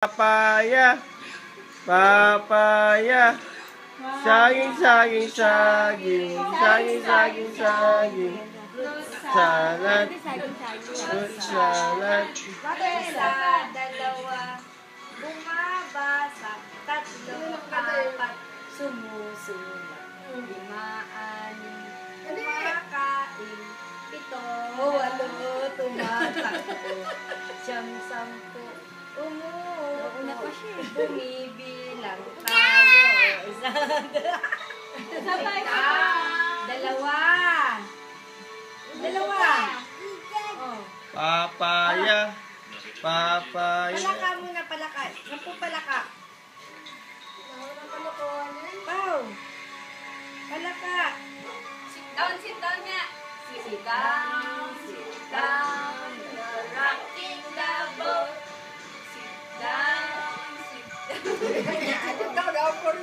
Papaya, papaya, saging, saging, saging, saging, saging, saging, salad, fruit salad. Isa, dalawa, bumabasa, tatlo, apat, sumusunod. 5, 6, kumakain, 7, 8, tumatakbo, 9, 10, umuupo, bumibilang tayo. Dalawa. Oh. Papaya, papaya. Palaka muna, palaka. Napu palaka. Pau. Palaka. Sit down nga. Sit down. You're rocking the boat. Sit down. Ito daw, puro